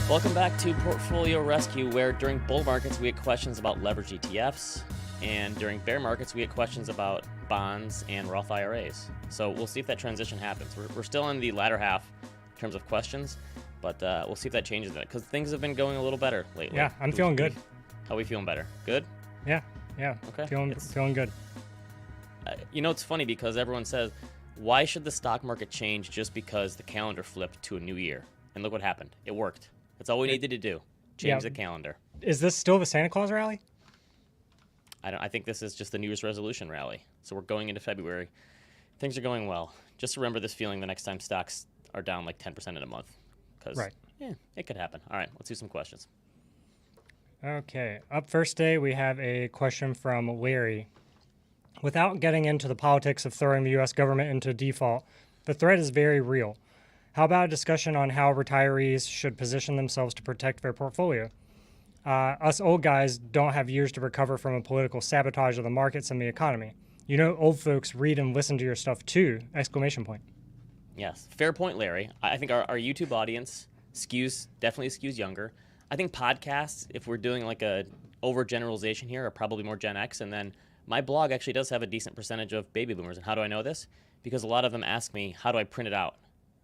Welcome back to Portfolio Rescue, where during bull markets we get questions about leveraged ETFs, and during bear markets we get questions about bonds and Roth IRAs. So we'll see if that transition happens. We're still in the latter half in terms of questions, but we'll see if that changes it, because things have been going a little better lately. Yeah, I'm feeling good. How are we feeling better? Good? Yeah. Okay. Feeling good. It's funny because everyone says, why should the stock market change just because the calendar flipped to a new year? And look what happened. It worked. That's all we needed to do. Change the calendar. Is this still the Santa Claus rally? I think this is just the New Year's resolution rally. So we're going into February. Things are going well. Just remember this feeling the next time stocks are down like 10% in a month. Because it could happen. All right, let's do some questions. Okay. Up first today, we have a question from Larry. Without getting into the politics of throwing the U.S. government into default, the threat is very real. How about a discussion on how retirees should position themselves to protect their portfolio? Us old guys don't have years to recover from a political sabotage of the markets and the economy. Old folks read and listen to your stuff too! ! Yes, fair point, Larry. I think our YouTube audience definitely skews younger. I think podcasts, if we're doing like a overgeneralization here, are probably more Gen X. And then my blog actually does have a decent percentage of baby boomers. And how do I know this? Because a lot of them ask me, how do I print it out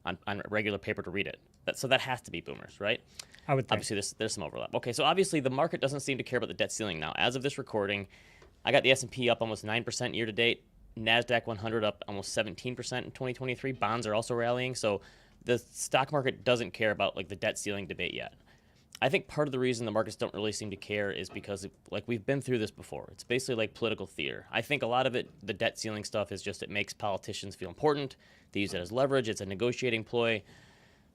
on regular paper to read it? So that has to be boomers, right? I would think. Obviously, there's some overlap. Okay, so obviously the market doesn't seem to care about the debt ceiling now. As of this recording, I got the S&P up almost 9% year to date. NASDAQ 100 up almost 17% in 2023. Bonds are also rallying. So the stock market doesn't care about like the debt ceiling debate yet. I think part of the reason the markets don't really seem to care is because we've been through this before. It's basically like political theater. I think a lot of it, the debt ceiling stuff, is just it makes politicians feel important. They use it as leverage. It's a negotiating ploy.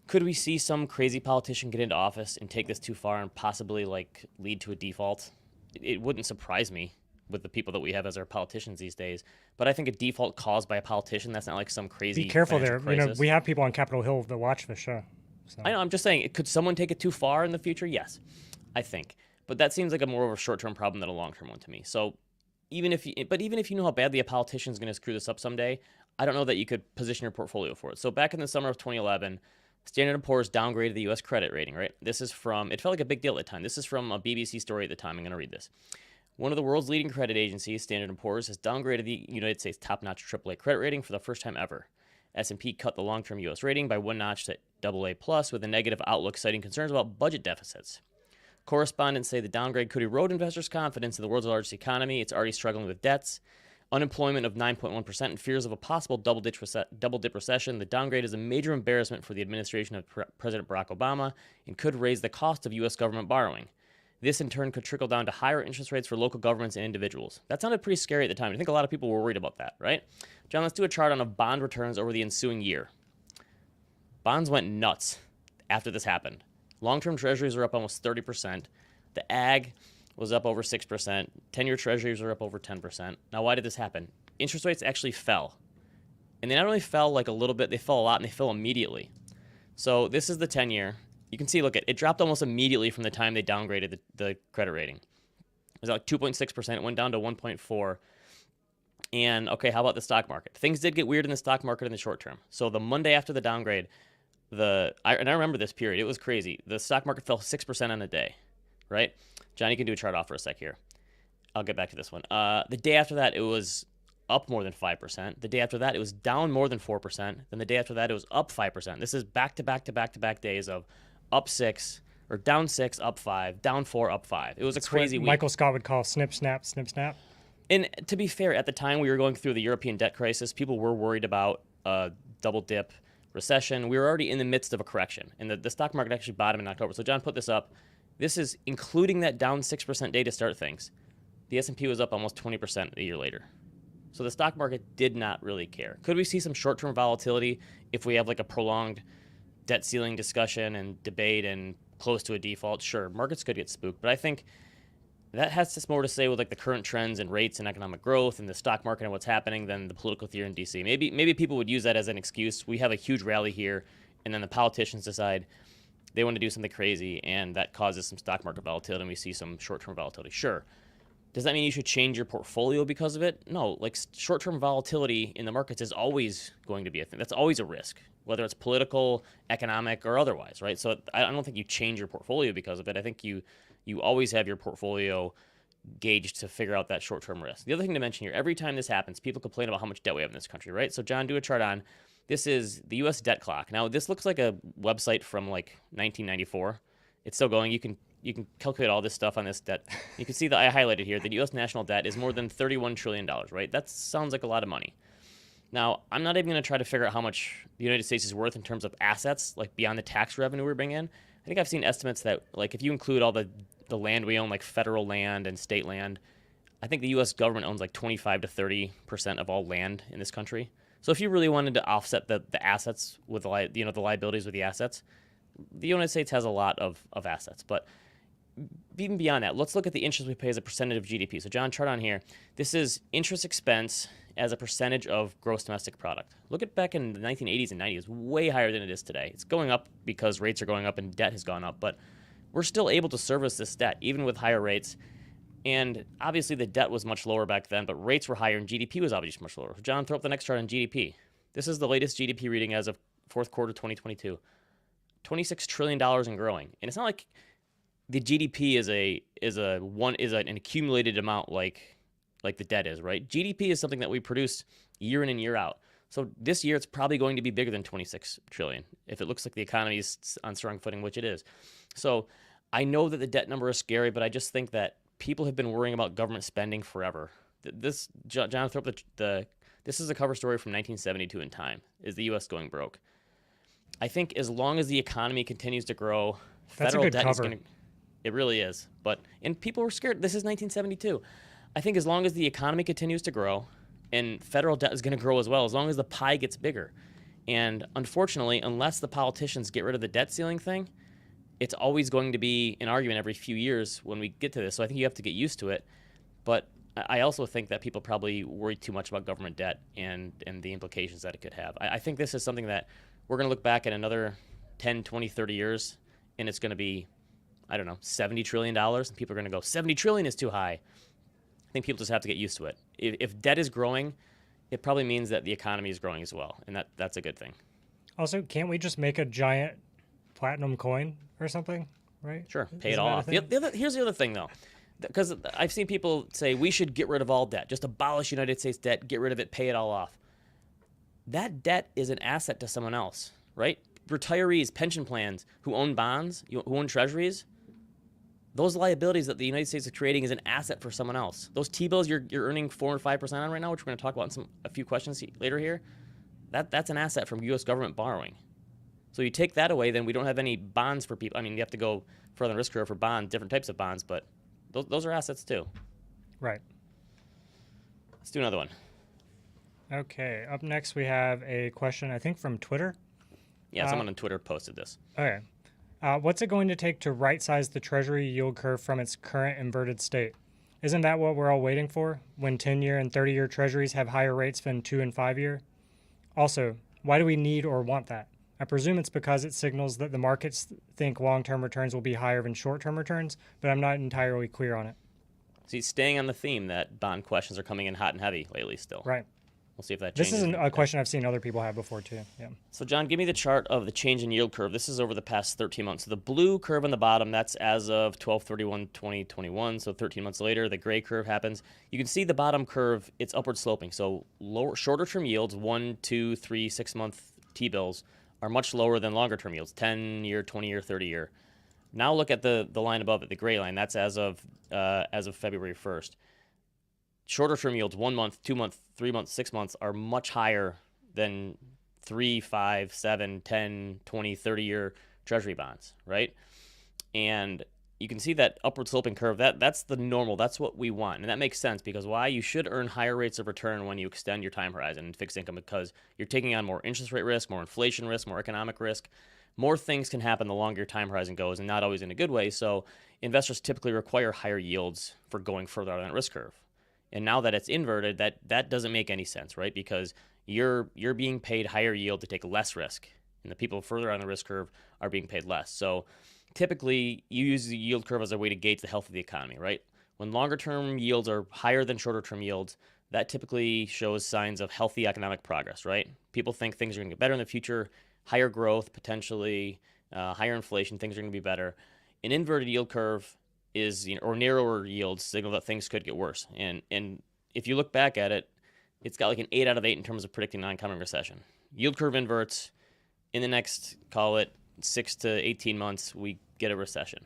Could we see some crazy politician get into office and take this too far and possibly lead to a default? It wouldn't surprise me with the people that we have as our politicians these days. But I think a default caused by a politician, that's not like some crazy Be careful there. Crisis. We have people on Capitol Hill that watch the show. So. I know, I'm just saying, could someone take it too far in the future? Yes, I think. But that seems like a more of a short-term problem than a long-term one to me. So even if you know how badly a politician is going to screw this up someday, I don't know that you could position your portfolio for it. So back in the summer of 2011, Standard & Poor's downgraded the U.S. credit rating, right? This is from, it felt like a big deal at the time. This is from a BBC story at the time. I'm going to read this. One of the world's leading credit agencies, Standard & Poor's, has downgraded the United States top-notch AAA credit rating for the first time ever. S&P cut the long-term U.S. rating by one notch to AA+ with a negative outlook, citing concerns about budget deficits. Correspondents say the downgrade could erode investors' confidence in the world's largest economy. It's already struggling with debts, unemployment of 9.1%, and fears of a possible double-dip recession. The downgrade is a major embarrassment for the administration of President Barack Obama and could raise the cost of U.S. government borrowing. This, in turn, could trickle down to higher interest rates for local governments and individuals. That sounded pretty scary at the time. I think a lot of people were worried about that, right? John, let's do a chart on bond returns over the ensuing year. Bonds went nuts after this happened. Long-term treasuries are up almost 30%. The ag was up over 6%. 10-year treasuries are up over 10%. Now, why did this happen? Interest rates actually fell. And they not only fell like a little bit, they fell a lot, and they fell immediately. So this is the 10-year. You can see, look, it dropped almost immediately from the time they downgraded the credit rating. It was like 2.6%. It went down to 1.4%. And, okay, how about the stock market? Things did get weird in the stock market in the short term. So the Monday after the downgrade, and I remember this period. It was crazy. The stock market fell 6% on a day, right? John, you can do a chart off for a sec here. I'll get back to this one. The day after that, it was up more than 5%. The day after that, it was down more than 4%. Then the day after that, it was up 5%. This is back-to-back days of up 6, or down 6, up 5, down 4, up 5. It was a crazy week. Michael Scott would call snip, snap, snip, snap. And to be fair, at the time we were going through the European debt crisis, people were worried about a double dip recession. We were already in the midst of a correction, and the stock market actually bottomed in October. So John put this up. This is including that down 6% day to start things. The S&P was up almost 20% a year later. So the stock market did not really care. Could we see some short-term volatility if we have like a prolonged debt ceiling discussion and debate and close to a default? Sure, markets could get spooked, but I think that has just more to say with like the current trends and rates and economic growth and the stock market and what's happening than the political theory in DC. Maybe people would use that as an excuse. We have a huge rally here, and then the politicians decide they want to do something crazy, and that causes some stock market volatility, and we see some short-term volatility. Sure. Does that mean you should change your portfolio because of it? No, like short-term volatility in the markets is always going to be a thing. That's always a risk. whether it's political, economic, or otherwise, right? So I don't think you change your portfolio because of it. I think you always have your portfolio gauged to figure out that short-term risk. The other thing to mention here, every time this happens, people complain about how much debt we have in this country, right? So John, do a chart on, this is the U.S. debt clock. Now, this looks like a website from like 1994. It's still going. You can calculate all this stuff on this debt. You can see that I highlighted here, the U.S. national debt is more than $31 trillion, right? That sounds like a lot of money. Now, I'm not even going to try to figure out how much the United States is worth in terms of assets, like beyond the tax revenue we bring in. I think I've seen estimates that, like, if you include all the land we own, like federal land and state land, I think the U.S. government owns like 25 to 30% of all land in this country. So if you really wanted to offset the assets with the liabilities with the assets, the United States has a lot of assets. But even beyond that, let's look at the interest we pay as a percentage of GDP. So John, chart on here. This is interest expense as a percentage of gross domestic product. Look at back in the 1980s and 90s, way higher than it is today. It's going up because rates are going up and debt has gone up, but we're still able to service this debt even with higher rates. And obviously the debt was much lower back then, but rates were higher and GDP was obviously much lower. John, throw up the next chart on GDP. This is the latest GDP reading as of fourth quarter 2022. $26 trillion and growing. And it's not like the GDP is an accumulated amount like the debt is, right? GDP is something that we produce year in and year out. So this year it's probably going to be bigger than 26 trillion if it looks like the economy is on strong footing, which it is. So I know that the debt number is scary, but I just think that people have been worrying about government spending forever. John Thorpe, this is a cover story from 1972 in Time. Is the U.S. going broke? I think as long as the economy continues to grow, federal debt is going to. It really is. And people were scared. This is 1972. I think as long as the economy continues to grow, and federal debt is going to grow as well, as long as the pie gets bigger. And unfortunately, unless the politicians get rid of the debt ceiling thing, it's always going to be an argument every few years when we get to this. So I think you have to get used to it. But I also think that people probably worry too much about government debt and the implications that it could have. I think this is something that we're going to look back at another 10, 20, 30 years, and it's going to be, I don't know, $70 trillion. And people are going to go, 70 trillion is too high. I think people just have to get used to it. If debt is growing, it probably means that the economy is growing as well, and that's a good thing. Also, can't we just make a giant platinum coin or something, right? Sure, pay it all off. Here's the other thing, though, because I've seen people say we should get rid of all debt, just abolish United States debt, get rid of it, pay it all off. That debt is an asset to someone else, right? Retirees, pension plans who own bonds, who own treasuries, those liabilities that the United States is creating is an asset for someone else. Those T-bills you're earning 4 or 5% on right now, which we're going to talk about in a few questions later here, that's an asset from U.S. government borrowing. So you take that away, then we don't have any bonds for people. I mean, you have to go further on the risk curve for bonds, different types of bonds, but those are assets too. Right. Let's do another one. Okay. Up next, we have a question, I think, from Twitter. Yeah, someone on Twitter posted this. Okay. What's it going to take to right-size the Treasury yield curve from its current inverted state? Isn't that what we're all waiting for, when 10-year and 30-year Treasuries have higher rates than 2- and 5-year? Also, why do we need or want that? I presume it's because it signals that the markets think long-term returns will be higher than short-term returns, but I'm not entirely clear on it. See, staying on the theme that bond questions are coming in hot and heavy lately still. Right. We'll see if that changes. This is a question I've seen other people have before, too. Yeah. So, John, give me the chart of the change in yield curve. This is over the past 13 months. So the blue curve on the bottom, that's as of 12/31/2021. So 13 months later, the gray curve happens. You can see the bottom curve, it's upward sloping. So shorter term yields, 1, 2, 3, 6 month T-bills, are much lower than longer term yields, 10-year, 20-year, 30-year. Now look at the line above it, the gray line. That's as of February 1st. Shorter term yields, 1 month, 2 month, 3 months, 6 months, are much higher than 3, 5, 7, 10, 20, 30-year Treasury bonds, right? And you can see that upward sloping curve. That's the normal. That's what we want. And that makes sense because why? You should earn higher rates of return when you extend your time horizon in fixed income because you're taking on more interest rate risk, more inflation risk, more economic risk. More things can happen the longer your time horizon goes, and not always in a good way. So investors typically require higher yields for going further on that risk curve. And now that it's inverted, that doesn't make any sense, right? Because you're being paid higher yield to take less risk, and the people further on the risk curve are being paid less. So typically, you use the yield curve as a way to gauge the health of the economy, right? When longer-term yields are higher than shorter-term yields, that typically shows signs of healthy economic progress, right? People think things are going to get better in the future. higher growth, potentially higher inflation, things are going to be better. An inverted yield curve is, or narrower yields signal that things could get worse. And if you look back at it, it's got like an 8 out of 8 in terms of predicting an oncoming recession. Yield curve inverts. In the next, call it 6 to 18 months, we get a recession.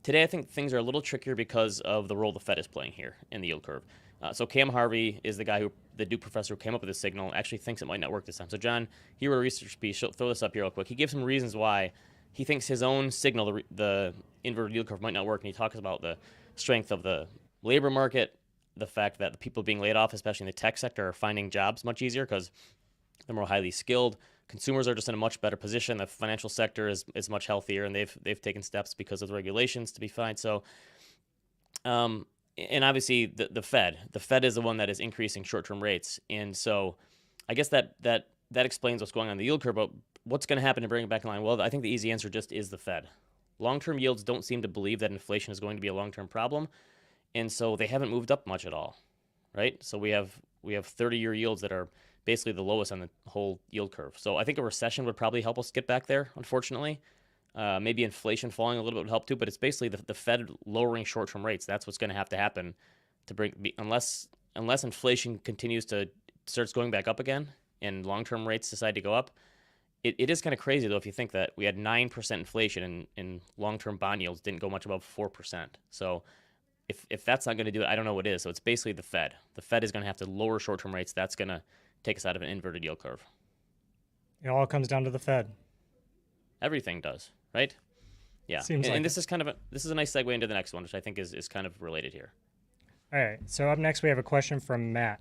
Today, I think things are a little trickier because of the role the Fed is playing here in the yield curve. So Cam Harvey is the Duke professor who came up with this signal, actually thinks it might not work this time. So John, he wrote a research piece. Throw this up here real quick. He gives some reasons why he thinks his own signal, the inverted yield curve, might not work. And he talks about the strength of the labor market, the fact that the people being laid off, especially in the tech sector, are finding jobs much easier because they're more highly skilled. Consumers are just in a much better position. The financial sector is much healthier, and they've taken steps because of the regulations to be fine. So, and obviously the Fed is the one that is increasing short-term rates, and so I guess that explains what's going on in the yield curve. But what's going to happen to bring it back in line? Well, I think the easy answer just is the Fed. Long-term yields don't seem to believe that inflation is going to be a long-term problem, and so they haven't moved up much at all, right? So we have 30-year yields that are basically the lowest on the whole yield curve. So I think a recession would probably help us get back there, unfortunately. Maybe inflation falling a little bit would help too, but it's basically the Fed lowering short-term rates. That's what's going to have to happen to unless inflation starts going back up again and long-term rates decide to go up. It is kind of crazy, though, if you think that we had 9% inflation and long-term bond yields didn't go much above 4%. So if that's not going to do it, I don't know what is. So it's basically the Fed. The Fed is going to have to lower short-term rates. That's going to take us out of an inverted yield curve. It all comes down to the Fed. Everything does, right? Yeah. And this is a nice segue into the next one, which I think is kind of related here. All right. So up next we have a question from Matt.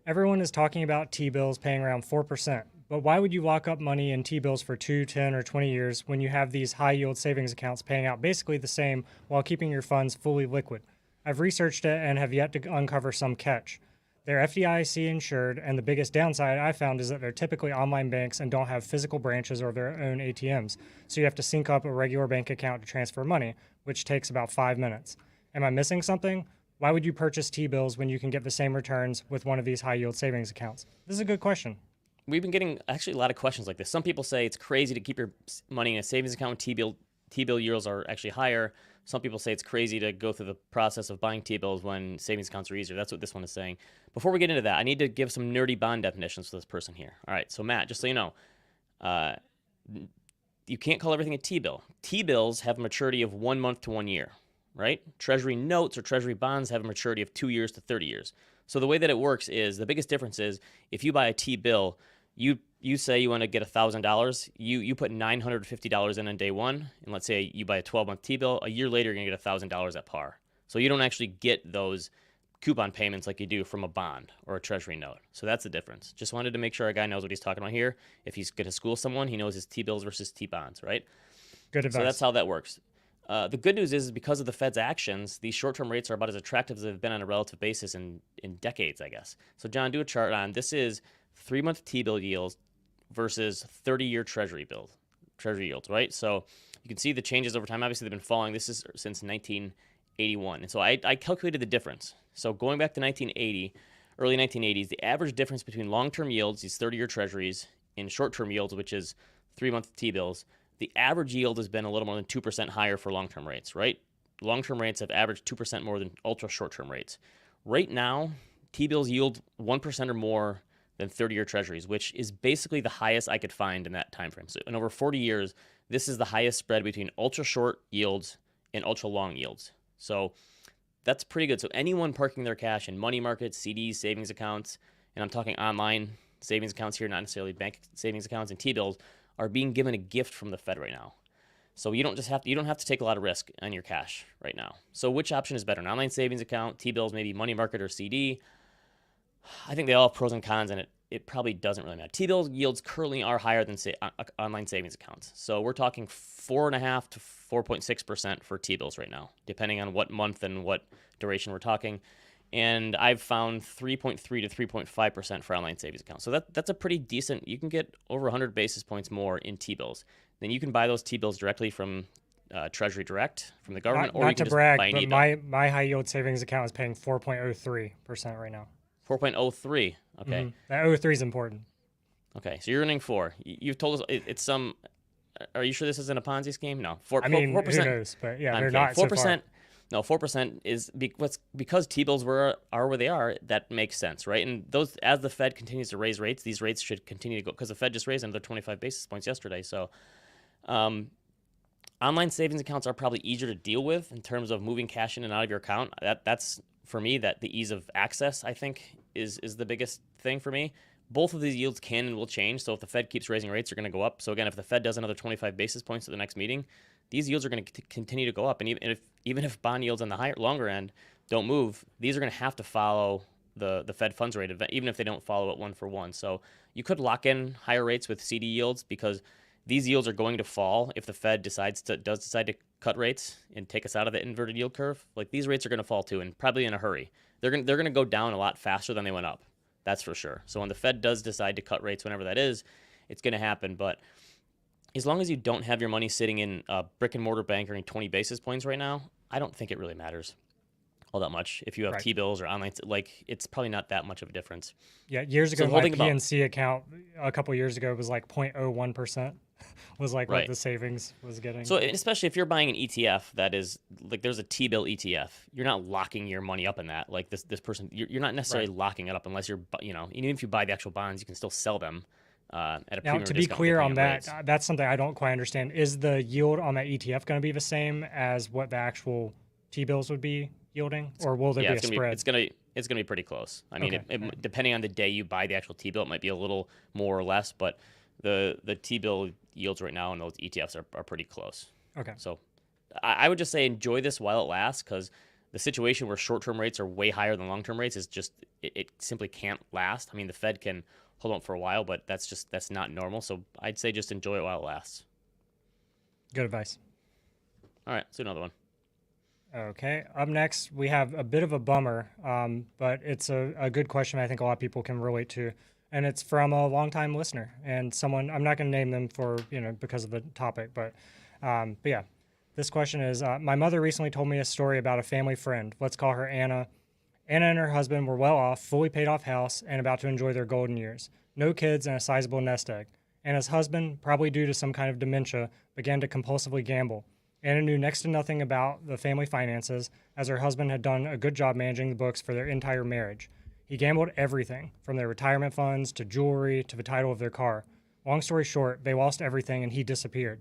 Everyone is talking about T-bills paying around 4%, but why would you lock up money in T-bills for 2, 10, or 20 years when you have these high-yield savings accounts paying out basically the same while keeping your funds fully liquid? I've researched it and have yet to uncover some catch. They're FDIC insured, and the biggest downside I found is that they're typically online banks and don't have physical branches or their own ATMs, so you have to sync up a regular bank account to transfer money, which takes about 5 minutes. Am I missing something? Why would you purchase T-bills when you can get the same returns with one of these high-yield savings accounts? This is a good question. We've been getting actually a lot of questions like this. Some people say it's crazy to keep your money in a savings account when T-bill yields are actually higher. Some people say it's crazy to go through the process of buying T-bills when savings accounts are easier. That's what this one is saying. Before we get into that, I need to give some nerdy bond definitions for this person here. All right, so Matt, just so you know, you can't call everything a T-bill. T-bills have a maturity of 1 month to 1 year, right? Treasury notes or treasury bonds have a maturity of 2 years to 30 years. So the way that it works is the biggest difference is if you buy a T-bill, you say you want to get $1,000, you put $950 in on day one, and let's say you buy a 12-month T-bill, a year later you're going to get $1,000 at par. So you don't actually get those coupon payments like you do from a bond or a treasury note. So that's the difference. Just wanted to make sure our guy knows what he's talking about here. If he's going to school someone, he knows his T-bills versus T-bonds, right? Good advice. So that's how that works. The good news is because of the Fed's actions, these short-term rates are about as attractive as they've been on a relative basis in decades, I guess. So John, do a chart on this is 3-month T-bill yields versus 30-year treasury yields, right? So you can see the changes over time. Obviously, they've been falling. This is since 1981. And so I calculated the difference. So going back to 1980, early 1980s, the average difference between long-term yields, these 30-year treasuries, and short-term yields, which is 3-month T-bills, the average yield has been a little more than 2% higher for long-term rates, right? Long-term rates have averaged 2% more than ultra-short-term rates. Right now, T-bills yield 1% or more than 30-year treasuries, which is basically the highest I could find in that time frame. So in over 40 years, this is the highest spread between ultra-short yields and ultra-long yields. So that's pretty good. So anyone parking their cash in money markets, CDs, savings accounts, and I'm talking online savings accounts here, not necessarily bank savings accounts, and T-bills, are being given a gift from the Fed right now. So you don't have to take a lot of risk on your cash right now. So which option is better? An online savings account, T-bills, maybe money market or CD? I think they all have pros and cons, and it probably doesn't really matter. T-bill yields currently are higher than online savings accounts. So we're talking 4.5 to 4.6% for T-bills right now, depending on what month and what duration we're talking. And I've found 3.3 to 3.5% for online savings accounts. So that's a pretty decent. You can get over 100 basis points more in T-bills. Then you can buy those T-bills directly from Treasury Direct, from the government, or you can just buy an but my high yield savings account is paying 4.03% right now. 4.03. Okay. Mm-hmm. That 03 is important. Okay, so you're earning 4. You've told us it's some. Are you sure this isn't a Ponzi scheme? No, 4. I mean, 4%. who knows? But yeah, I'm they're kidding. not so far. 4%. No, 4% is because T-bills are where they are. That makes sense, right? And those, as the Fed continues to raise rates, these rates should continue to go, because the Fed just raised another 25 basis points yesterday. So, online savings accounts are probably easier to deal with in terms of moving cash in and out of your account. That's for me, that the ease of access, I think, is the biggest thing for me. Both of these yields can and will change. So if the Fed keeps raising rates, they're going to go up. So again, if the Fed does another 25 basis points at the next meeting, these yields are going to continue to go up. And even if bond yields on the longer end don't move, these are going to have to follow the Fed funds rate, even if they don't follow it 1-for-1. So you could lock in higher rates with CD yields, because these yields are going to fall if the Fed does decide to cut rates and take us out of the inverted yield curve. Like, these rates are going to fall too, and probably in a hurry. They're going to go down a lot faster than they went up. That's for sure. So when the Fed does decide to cut rates, whenever that is, it's going to happen. But as long as you don't have your money sitting in a brick and mortar bank earning 20 basis points right now, I don't think it really matters all that much. If you have Right. T-bills or online, like, it's probably not that much of a difference. Yeah, years ago, So my holding about- PNC account a couple years ago was like 0.01%. Was like Right. what the savings was getting. So especially if you're buying an ETF that is like, there's a T-bill ETF, you're not locking your money up in that. Like, this person, you're not necessarily locking it up unless you're, even if you buy the actual bonds, you can still sell them at a Now, premium to be discount clear on depending that, rates. that's something I don't quite understand. Is the yield on that ETF going to be the same as what the actual T-bills would be yielding, or will there be a spread? It's gonna be pretty close. I mean, Okay. depending on the day you buy the actual T-bill, it might be a little more or less, but the T-bill yields right now on those ETFs are pretty close. Okay. So I would just say enjoy this while it lasts, because the situation where short-term rates are way higher than long-term rates is just, it simply can't last. I mean, the Fed can hold on for a while, but that's not normal. So I'd say just enjoy it while it lasts. Good advice. All right, let's do another one. Okay. Up next, we have a bit of a bummer, but it's a good question I think a lot of people can relate to. And it's from a longtime listener and someone, I'm not going to name them because of the topic, but yeah, this question is, my mother recently told me a story about a family friend. Let's call her Anna. Anna and her husband were well off, fully paid off house, and about to enjoy their golden years. No kids and a sizable nest egg. Anna's husband, probably due to some kind of dementia, began to compulsively gamble. Anna knew next to nothing about the family finances, as her husband had done a good job managing the books for their entire marriage. He gambled everything, from their retirement funds to jewelry to the title of their car. Long story short, they lost everything and he disappeared.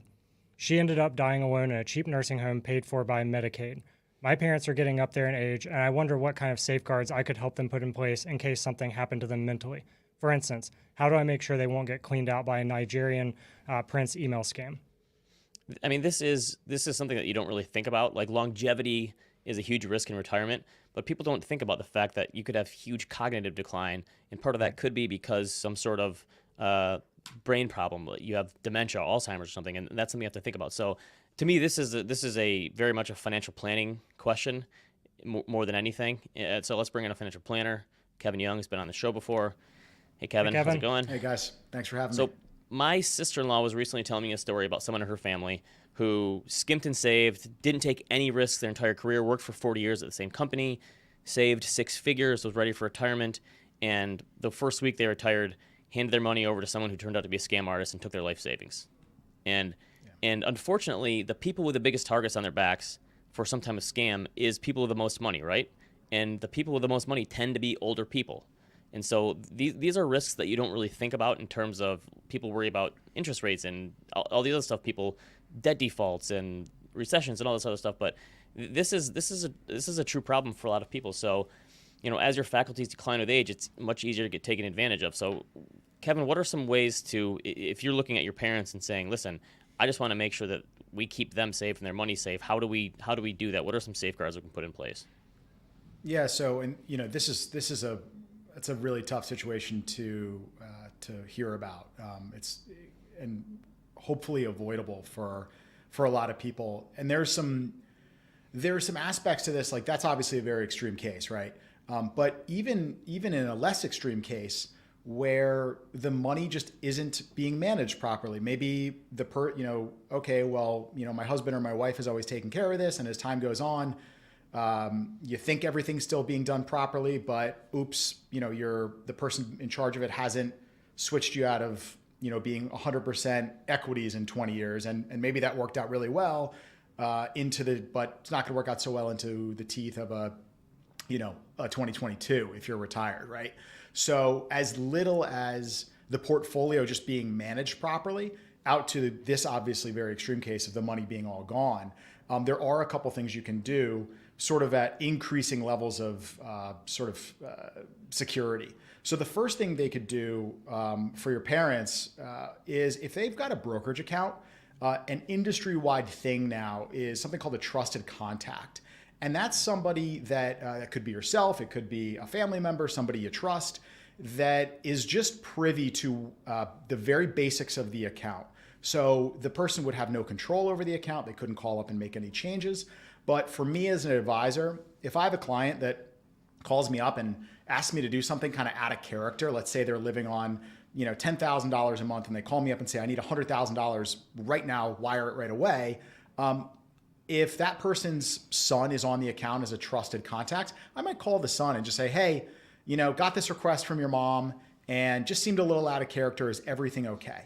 She ended up dying alone in a cheap nursing home paid for by Medicaid. My parents are getting up there in age, and I wonder what kind of safeguards I could help them put in place in case something happened to them mentally. For instance, how do I make sure they won't get cleaned out by a Nigerian prince email scam? I mean, this is something that you don't really think about. Like, longevity is a huge risk in retirement, but people don't think about the fact that you could have huge cognitive decline, and part of that could be because some sort of brain problem. You have dementia, Alzheimer's or something, and that's something you have to think about. So to me, this is a very much a financial planning question more than anything. So let's bring in a financial planner. Kevin Young has been on the show before. Hey, Kevin. Hey, Kevin. How's it going? Hey guys, thanks for having So me. my sister-in-law was recently telling me a story about someone in her family who skimped and saved, didn't take any risks their entire career, worked for 40 years at the same company, saved 6 figures, was ready for retirement, and the first week they retired, handed their money over to someone who turned out to be a scam artist and took their life savings. And unfortunately, the people with the biggest targets on their backs for some type of scam is people with the most money, right? And the people with the most money tend to be older people. And so these are risks that you don't really think about in terms of people worry about interest rates and all the other stuff, debt defaults and recessions and all this other stuff. But this is a true problem for a lot of people. So, as your faculties decline with age, it's much easier to get taken advantage of. So, Kevin, what are some ways to, if you're looking at your parents and saying, listen, I just want to make sure that we keep them safe and their money safe. How do we do that? What are some safeguards we can put in place? Yeah, so it's a really tough situation to hear about. It's and hopefully avoidable for a lot of people. And there's some aspects to this, like that's obviously a very extreme case, right? But even in a less extreme case where the money just isn't being managed properly, maybe my husband or my wife has always taken care of this, and as time goes on, you think everything's still being done properly, but oops, the person in charge of it hasn't switched you out of, being 100% equities in 20 years. And maybe that worked out really well but it's not going to work out so well into the teeth of a 2022 if you're retired, right? So as little as the portfolio just being managed properly out to this obviously very extreme case of the money being all gone, there are a couple things you can do sort of at increasing levels of security. So the first thing they could do for your parents is if they've got a brokerage account, an industry-wide thing now is something called a trusted contact. And that's somebody that could be yourself, it could be a family member, somebody you trust, that is just privy to the very basics of the account. So the person would have no control over the account. They couldn't call up and make any changes. But for me as an advisor, if I have a client that calls me up and asks me to do something kind of out of character, let's say they're living on $10,000 a month and they call me up and say, I need $100,000 right now, wire it right away. If that person's son is on the account as a trusted contact, I might call the son and just say, hey, got this request from your mom and just seemed a little out of character. Is everything okay?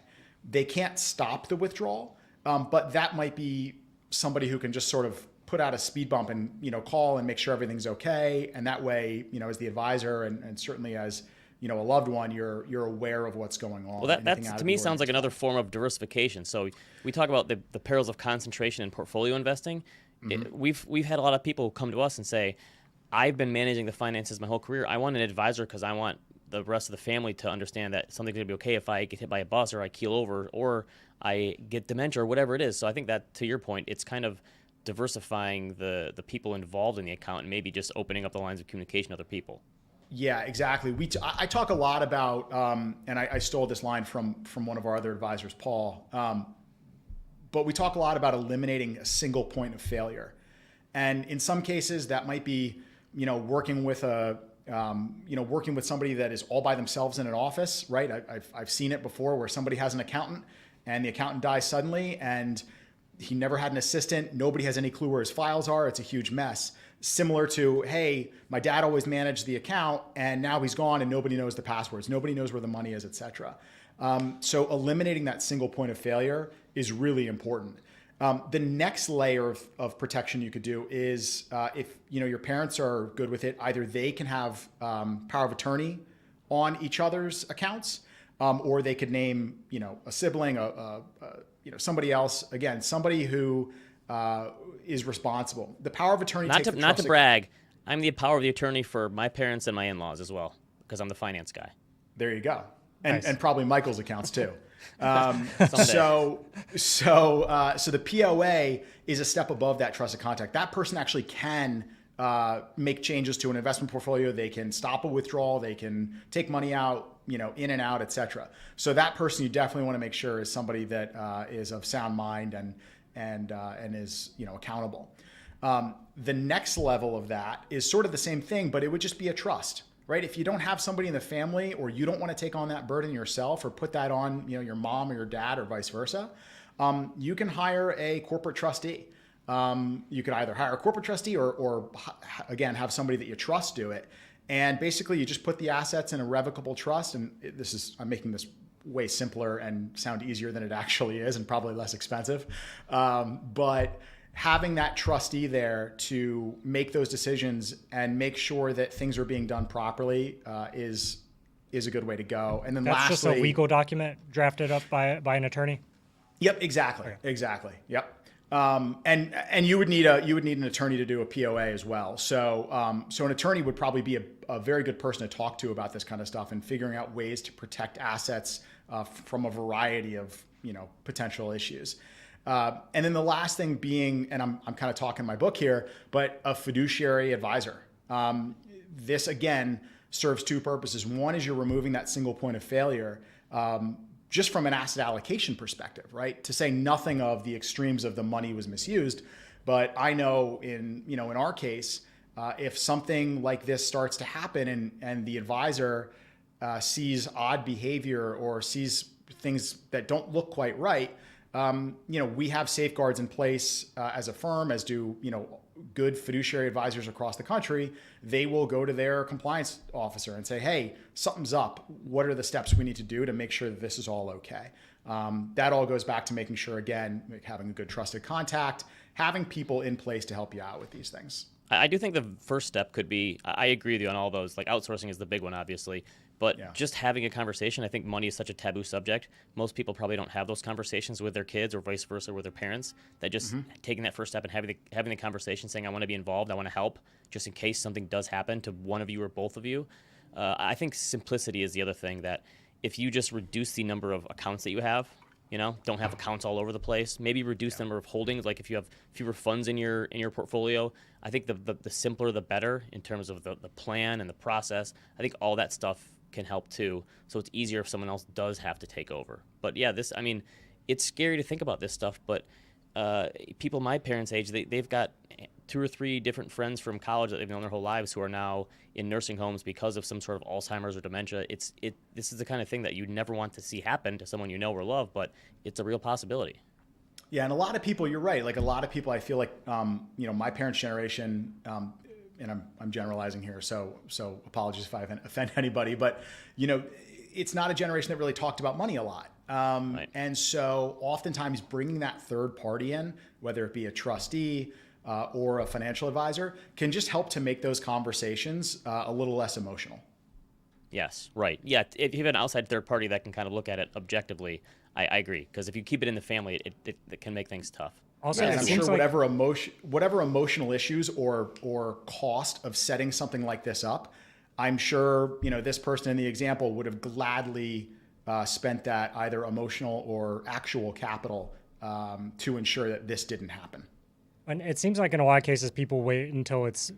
They can't stop the withdrawal, but that might be somebody who can just sort of put out a speed bump and, call and make sure everything's okay. And that way, as the advisor and certainly as, a loved one, you're aware of what's going on. Well, that to me sounds like another form of diversification. So we talk about the perils of concentration in portfolio investing. Mm-hmm. We've had a lot of people who come to us and say, I've been managing the finances my whole career. I want an advisor because I want the rest of the family to understand that something's going to be okay if I get hit by a bus or I keel over or I get dementia or whatever it is. So I think that, to your point, it's kind of diversifying the people involved in the account and maybe just opening up the lines of communication to other people. Yeah, exactly. I talk a lot about, and I stole this line from one of our other advisors, Paul, but we talk a lot about eliminating a single point of failure. And in some cases that might be, working with somebody that is all by themselves in an office, right? I've seen it before where somebody has an accountant and the accountant dies suddenly and he never had an assistant. Nobody has any clue where his files are. It's a huge mess. Similar to, hey, my dad always managed the account and now he's gone and nobody knows the passwords. Nobody knows where the money is, et cetera. So eliminating that single point of failure is really important. The next layer of protection you could do is if your parents are good with it, either they can have power of attorney on each other's accounts, or they could name a sibling, somebody else. Again, somebody who is responsible. The power of attorney. Not to brag, I'm the power of the attorney for my parents and my in-laws as well because I'm the finance guy. There you go, and Nice. and probably Michael's accounts too. So the POA is a step above that trusted contact. That person actually can make changes to an investment portfolio. They can stop a withdrawal. They can take money out, in and out, et cetera. So that person you definitely want to make sure is somebody that is of sound mind and is accountable. The next level of that is sort of the same thing, but it would just be a trust. Right? If you don't have somebody in the family or you don't want to take on that burden yourself or put that on, your mom or your dad or vice versa, you can hire a corporate trustee. You could either hire a corporate trustee or again, have somebody that you trust do it. And basically you just put the assets in a revocable trust. And I'm making this way simpler and sound easier than it actually is and probably less expensive. But having that trustee there to make those decisions and make sure that things are being done properly is a good way to go. And then That's lastly, just a legal document drafted up by an attorney? Yep, exactly. Okay. Exactly. Yep. And you would need an attorney to do a POA as well. So an attorney would probably be a very good person to talk to about this kind of stuff and figuring out ways to protect assets from a variety of potential issues. And then the last thing being, and I'm kind of talking my book here, but a fiduciary advisor. This again serves two purposes. One is you're removing that single point of failure, just from an asset allocation perspective, right? To say nothing of the extremes of the money was misused, but I know in our case, if something like this starts to happen and the advisor sees odd behavior or sees things that don't look quite right, we have safeguards in place as a firm, as do, good fiduciary advisors across the country. They will go to their compliance officer and say, hey, something's up. What are the steps we need to do to make sure that this is all okay? That all goes back to making sure, again, having a good trusted contact, having people in place to help you out with these things. I do think the first step could be, I agree with you on all those, like outsourcing is the big one, obviously, but just having a conversation. I think money is such a taboo subject. Most people probably don't have those conversations with their kids or vice versa with their parents, that just taking that first step and having the conversation, saying, I want to be involved, I want to help, just in case something does happen to one of you or both of you. I think simplicity is the other thing, that if you just reduce the number of accounts that you have, don't have accounts all over the place. Maybe reduce the number of holdings. Like if you have fewer funds in your portfolio, I think the simpler the better in terms of the plan and the process. I think all that stuff can help too. So it's easier if someone else does have to take over. But yeah, it's scary to think about this stuff. But people my parents' age, they've got 2 or 3 different friends from college that they've known their whole lives who are now in nursing homes because of some sort of Alzheimer's or dementia. This is the kind of thing that you never want to see happen to someone you know or love, but it's a real possibility. Yeah, and a lot of people, you're right. Like a lot of people, I feel like, my parents' generation, and I'm generalizing here, so apologies if I offend anybody, but it's not a generation that really talked about money a lot. Right. And so oftentimes bringing that third party in, whether it be a trustee or a financial advisor, can just help to make those conversations a little less emotional. Yes, right. Yeah, if you have an outside third party that can kind of look at it objectively, I agree. Because if you keep it in the family, it can make things tough. Also, And it I'm seems sure like whatever emotional issues or cost of setting something like this up, I'm sure this person in the example would have gladly spent that either emotional or actual capital to ensure that this didn't happen. And it seems like in a lot of cases, people wait until it's,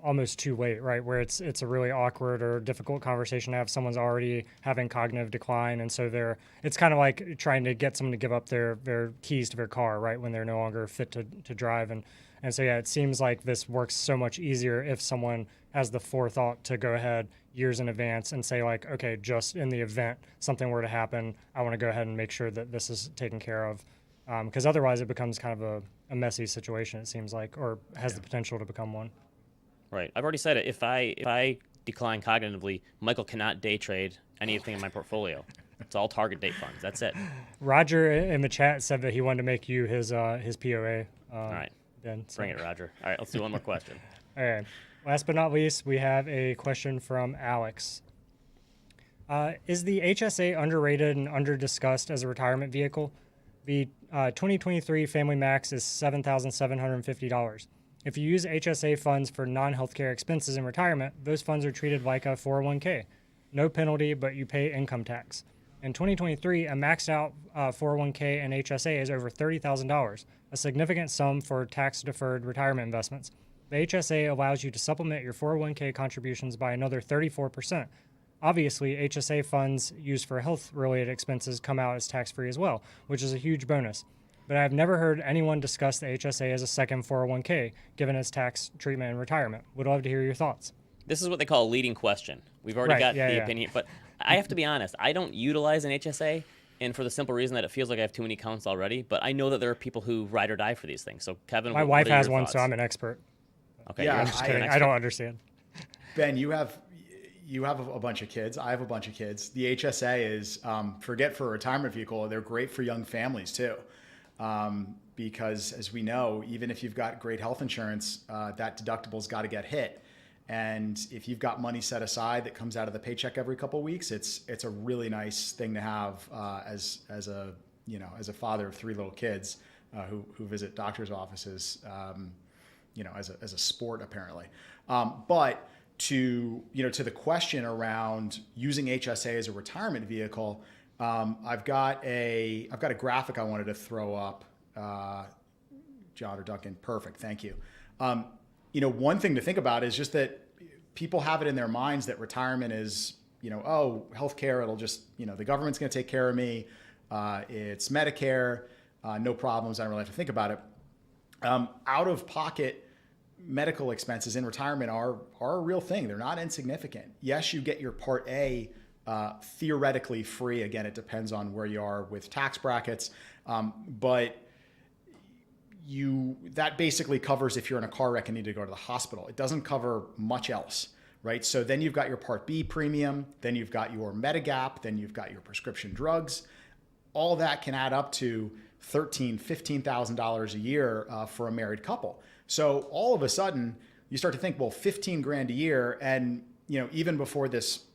almost too late, right? Where it's a really awkward or difficult conversation to have. Someone's already having cognitive decline. And so it's kind of like trying to get someone to give up their keys to their car, right? When they're no longer fit to drive. And so, yeah, it seems like this works so much easier if someone has the forethought to go ahead years in advance and say like, okay, just in the event something were to happen, I want to go ahead and make sure that this is taken care of. Because otherwise it becomes kind of a messy situation, it seems like, or has the potential to become one. Right. I've already said it. If I decline cognitively, Michael cannot day trade anything in my portfolio. It's all target date funds. That's it. Roger in the chat said that he wanted to make you his POA. All right. Ben, so. Bring it, Roger. All right, let's do one more question. All right. Last but not least, we have a question from Alex. Is the HSA underrated and under-discussed as a retirement vehicle? The 2023 Family Max is $7,750. If you use HSA funds for non-healthcare expenses in retirement, those funds are treated like a 401k. No penalty, but you pay income tax. In 2023, a maxed out 401k and HSA is over $30,000, a significant sum for tax-deferred retirement investments. The HSA allows you to supplement your 401k contributions by another 34%. Obviously, HSA funds used for health-related expenses come out as tax-free as well, which is a huge bonus. But I've never heard anyone discuss the HSA as a second 401k, given its tax treatment in retirement. Would love to hear your thoughts. This is what they call a leading question. We've already got the opinion, but I have to be honest. I don't utilize an HSA, and for the simple reason that it feels like I have too many accounts already. But I know that there are people who ride or die for these things. So, Kevin, my wife has one, so I'm an expert. Okay, Yeah, I'm just kidding. I don't understand. Ben, you have a bunch of kids. I have a bunch of kids. The HSA is, forget for a retirement vehicle, they're great for young families too. Because as we know, even if you've got great health insurance, that deductible's got to get hit. And if you've got money set aside that comes out of the paycheck every couple of weeks, it's a really nice thing to have as a father of 3 little kids who visit doctor's offices, as a sport apparently. But to the question around using HSA as a retirement vehicle, I've got a graphic I wanted to throw up. John or Duncan, perfect, thank you. One thing to think about is just that people have it in their minds that retirement is, healthcare, it'll just, the government's going to take care of me. It's Medicare, no problems. I don't really have to think about it. Out of pocket medical expenses in retirement are a real thing. They're not insignificant. Yes, you get your Part A theoretically free. Again, it depends on where you are with tax brackets. But that basically covers if you're in a car wreck and need to go to the hospital. It doesn't cover much else, right? So then you've got your Part B premium, then you've got your Medigap, then you've got your prescription drugs. All that can add up to $13,000, $15,000 a year for a married couple. So all of a sudden you start to think, well, 15 grand a year. And, even before this,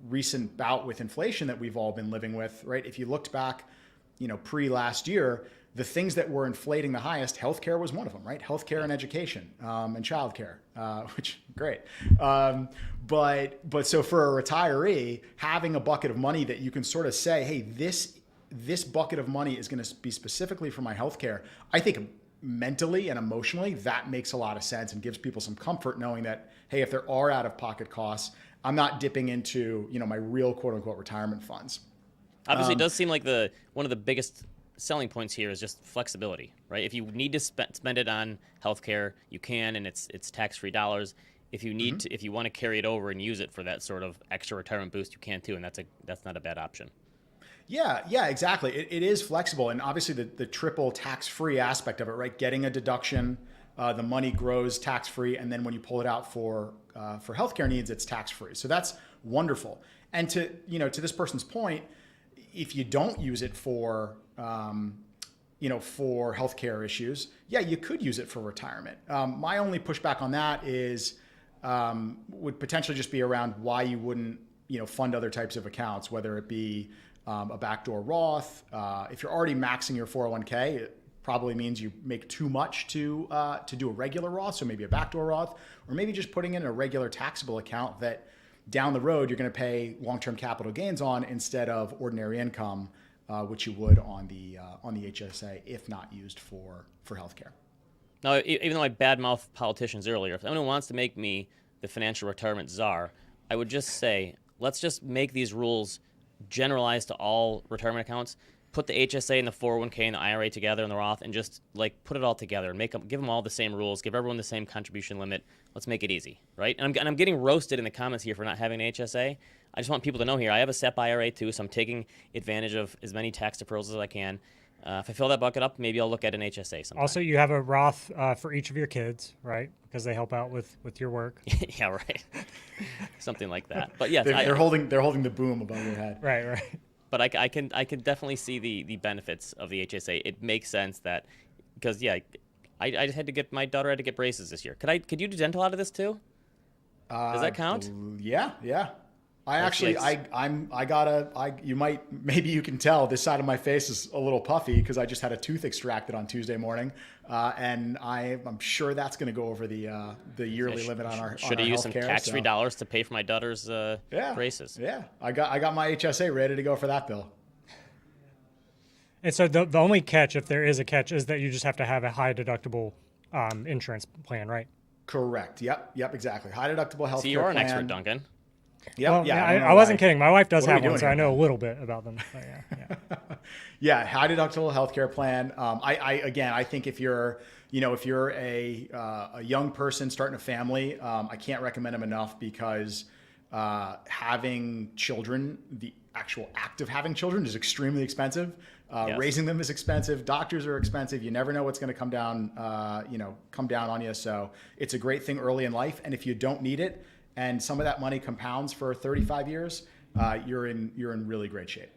recent bout with inflation that we've all been living with, right? If you looked back, pre last year, the things that were inflating the highest, healthcare was one of them, right? Healthcare and education and childcare, which great. But so for a retiree, having a bucket of money that you can sort of say, hey, this bucket of money is going to be specifically for my healthcare. I think mentally and emotionally, that makes a lot of sense and gives people some comfort knowing that, hey, if there are out-of-pocket costs, I'm not dipping into, my real quote-unquote retirement funds. Obviously, it does seem like one of the biggest selling points here is just flexibility, right? If you need to spend it on healthcare, you can, and it's tax-free dollars. If you need to, if you want to carry it over and use it for that sort of extra retirement boost, you can too, and that's not a bad option. Yeah, exactly. It is flexible, and obviously the triple tax-free aspect of it, right? Getting a deduction, the money grows tax-free, and then when you pull it out for healthcare needs, it's tax-free. So that's wonderful. And to this person's point, if you don't use it for healthcare issues, yeah, you could use it for retirement. My only pushback on that would potentially just be around why you wouldn't fund other types of accounts, whether it be a backdoor Roth. If you're already maxing your 401k, it probably means you make too much to do a regular Roth, so maybe a backdoor Roth, or maybe just putting in a regular taxable account that down the road you're going to pay long-term capital gains on instead of ordinary income, which you would on the HSA if not used for healthcare. Now, even though I badmouthed politicians earlier, if anyone wants to make me the financial retirement czar, I would just say, let's just make these rules generalized to all retirement accounts. Put the HSA and the 401k and the IRA together in the Roth, and just put it all together and give them all the same rules. Give everyone the same contribution limit. Let's make it easy, right? And I'm getting roasted in the comments here for not having an HSA. I just want people to know here, I have a SEP IRA too, so I'm taking advantage of as many tax deferrals as I can. If I fill that bucket up, maybe I'll look at an HSA sometime. Also, you have a Roth for each of your kids, right? Because they help out with your work. Yeah, right. Something like that. But yeah, they're holding the boom above your head. Right. But I can definitely see the benefits of the HSA. It makes sense that because I just had to get my daughter had to get braces this year. Could you do dental out of this too? Does that count? Yeah. Maybe you can tell this side of my face is a little puffy because I just had a tooth extracted on Tuesday morning, and I'm sure that's going to go over the yearly limit on our. Should have used some tax-free dollars to pay for my daughter's braces. Yeah, I got my HSA ready to go for that bill. And so the only catch, if there is a catch, is that you just have to have a high deductible insurance plan, right? Correct. Yep, exactly. High deductible healthcare plan. See, you're an expert, Duncan. Yep, well, yeah, I wasn't kidding. My wife does have one, so here? I know a little bit about them. But yeah. Yeah, high deductible healthcare plan. I think if you're a young person starting a family, I can't recommend them enough because having children, the actual act of having children is extremely expensive. Yes. Raising them is expensive. Doctors are expensive. You never know what's going to come down on you. So it's a great thing early in life. And if you don't need it, and some of that money compounds for 35 years, you're in really great shape.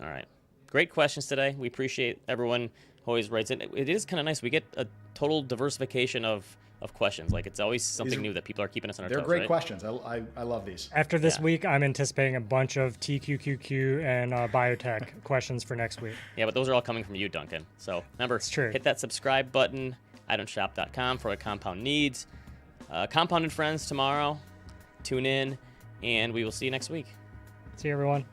All right. Great questions today. We appreciate everyone who always writes in. It is kind of nice. We get a total diversification of questions. It's always something new that people are keeping us on our toes. They're great right? questions. I love these. After this week, I'm anticipating a bunch of TQQQ and biotech questions for next week. Yeah, but those are all coming from you, Duncan. So remember, hit that subscribe button, idon'tshop.com for what Compound needs. Compound and Friends tomorrow. Tune in, and we will see you next week. See you, everyone.